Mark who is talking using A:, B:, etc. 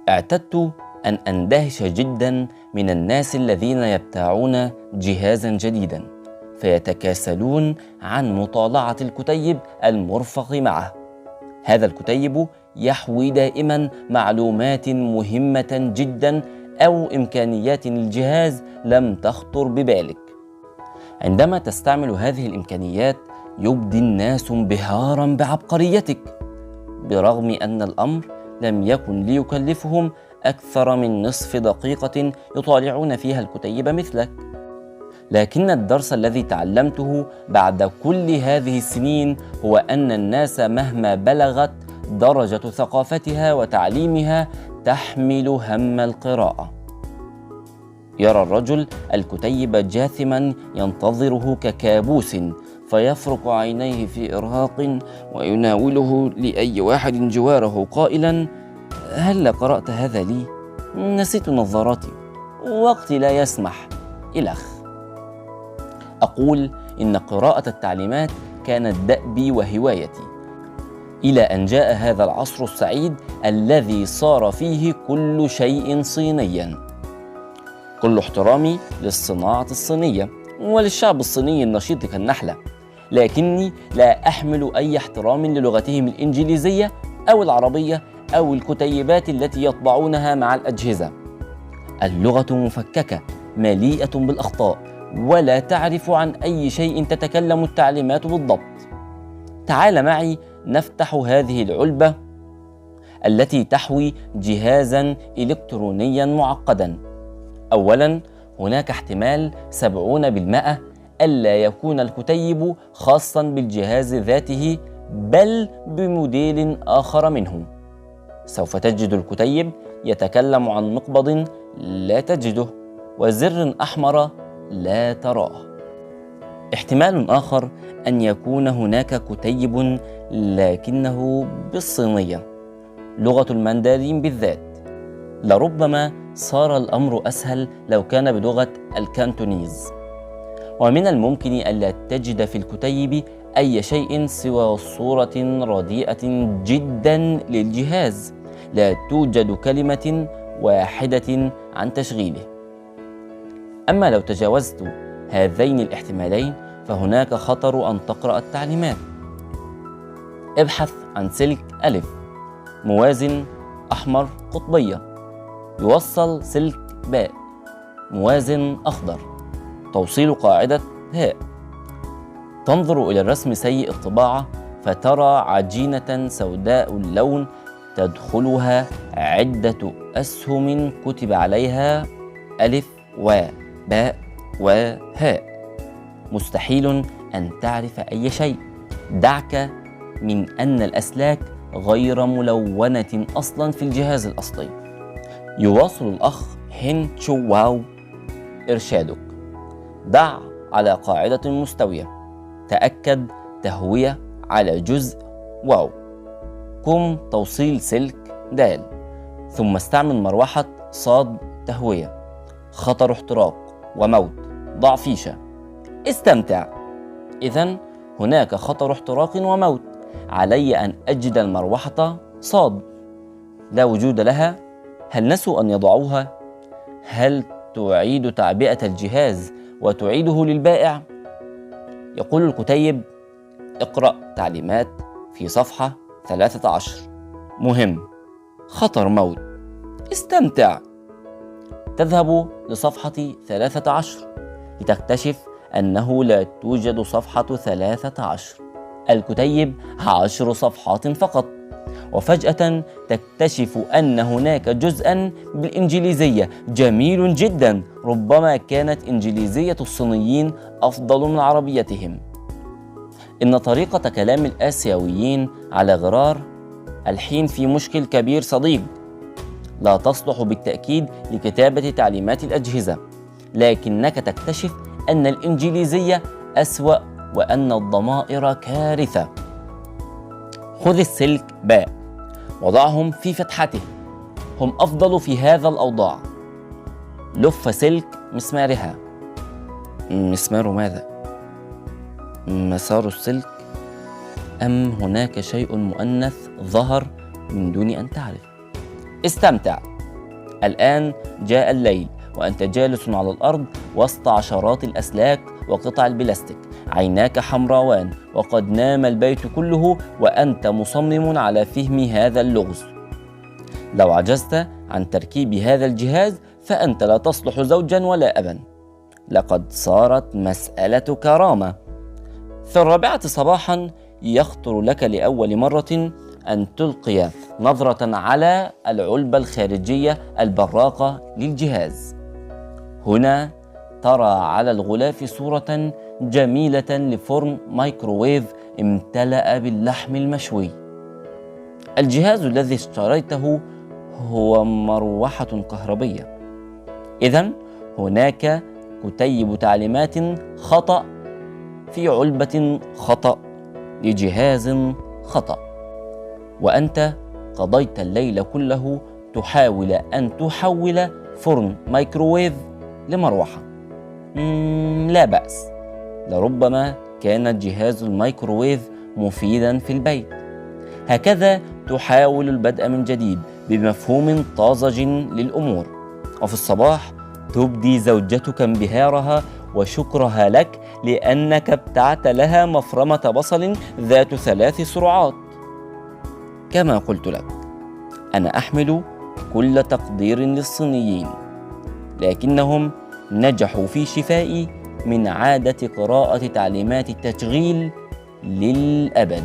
A: اعتدت أن أندهش جدا من الناس الذين يبتاعون جهازا جديدا فيتكاسلون عن مطالعة الكتيب المرفق معه. هذا الكتيب يحوي دائما معلومات مهمة جدا أو إمكانيات للجهاز لم تخطر ببالك. عندما تستعمل هذه الإمكانيات يبدي الناس انبهارا بعبقريتك، برغم أن الأمر لم يكن ليكلفهم أكثر من نصف دقيقة يطالعون فيها الكتيب مثلك. لكن الدرس الذي تعلمته بعد كل هذه السنين هو أن الناس مهما بلغت درجة ثقافتها وتعليمها تحمل هم القراءة. يرى الرجل الكتيب جاثما ينتظره ككابوس فيفرق عينيه في إرهاق ويناوله لأي واحد جواره قائلا: هل قرأت هذا لي؟ نسيت نظاراتي، وقتي لا يسمح، إلخ. أقول إن قراءة التعليمات كانت دأبي وهوايتي، إلى أن جاء هذا العصر السعيد الذي صار فيه كل شيء صينيا. كل احترامي للصناعة الصينية وللشعب الصيني النشيط كالنحلة، لكني لا أحمل أي احترام للغتهم الإنجليزية أو العربية أو الكتيبات التي يطبعونها مع الأجهزة. اللغة مفككة مليئة بالأخطاء، ولا تعرف عن أي شيء تتكلم التعليمات بالضبط. تعال معي نفتح هذه العلبة التي تحوي جهازا إلكترونيا معقدا. أولا، هناك احتمال 70% ألا يكون الكتيب خاصا بالجهاز ذاته بل بموديل آخر منه. سوف تجد الكتيب يتكلم عن مقبض لا تجده وزر أحمر لا تراه. احتمال آخر أن يكون هناك كتيب لكنه بالصينية، لغة المندرين بالذات. لربما صار الأمر أسهل لو كان بلغة الكانتونيز. ومن الممكن ألا تجد في الكتيب أي شيء سوى صورة رديئة جدا للجهاز، لا توجد كلمة واحدة عن تشغيله. أما لو تجاوزت هذين الاحتمالين فهناك خطر أن تقرأ التعليمات. ابحث عن سلك ألف موازن أحمر قطبية، يوصل سلك باء موازن أخضر، توصيل قاعدة هاء. تنظر إلى الرسم سيء الطباعة فترى عجينة سوداء اللون تدخلها عدة أسهم كتب عليها ألف وباء وهاء. مستحيل أن تعرف أي شيء، دعك من أن الأسلاك غير ملونة أصلا في الجهاز الأصلي. يواصل الأخ هين تشو واو إرشادك: ضع على قاعدة مستوية، تأكد تهوية على جزء واو، قم توصيل سلك دال، ثم استعمل مروحة صاد تهوية، خطر احتراق وموت، ضع فيشة، استمتع. إذن هناك خطر احتراق وموت، علي أن أجد المروحة صاد، لا وجود لها. هل نسوا أن يضعوها؟ هل تعيد تعبئة الجهاز وتعيده للبائع؟ يقول الكتيب: اقرأ تعليمات في صفحة 13. مهم، خطر موت، استمتع. تذهب لصفحة 13 لتكتشف أنه لا توجد صفحة 13. الكتيب 10 صفحات فقط، وفجأة تكتشف أن هناك جزءا بالإنجليزية جميل جدا. ربما كانت إنجليزية الصينيين أفضل من عربيتهم. إن طريقة كلام الآسيويين على غرار. الحين في مشكل كبير صديق، لا تصلح بالتأكيد لكتابة تعليمات الأجهزة، لكنك تكتشف أن الإنجليزية أسوأ وأن الضمائر كارثة. خذ السلك باء وضعهم في فتحته، هم أفضل في هذا الأوضاع. لف سلك مسمارها. مسمار ماذا؟ مسار السلك؟ أم هناك شيء مؤنث ظهر من دون أن تعرف؟ استمتع. الآن جاء الليل وأنت جالس على الأرض وسط عشرات الأسلاك وقطع البلاستيك، عيناك حمراوان وقد نام البيت كله وأنت مصمم على فهم هذا اللغز. لو عجزت عن تركيب هذا الجهاز فأنت لا تصلح زوجا ولا أبا. لقد صارت مسألة كرامة. في 4 صباحا يخطر لك لأول مرة أن تلقي نظرة على العلبة الخارجية البراقة للجهاز. هنا ترى على الغلاف صورة جميلة لفرن مايكروويف امتلأ باللحم المشوي. الجهاز الذي اشتريته هو مروحة كهربية. إذن هناك كتيب تعليمات خطأ في علبة خطأ لجهاز خطأ، وأنت قضيت الليل كله تحاول أن تحول فرن مايكروويف لمروحة. لا بأس، لربما كان جهاز الميكروويف مفيدا في البيت. هكذا تحاول البدء من جديد بمفهوم طازج للأمور، وفي الصباح تبدي زوجتك انبهارها وشكرها لك لأنك ابتعت لها مفرمة بصل ذات 3 سرعات. كما قلت لك، أنا أحمل كل تقدير للصينيين، لكنهم نجحوا في شفائي من عادة قراءة تعليمات التشغيل للأبد.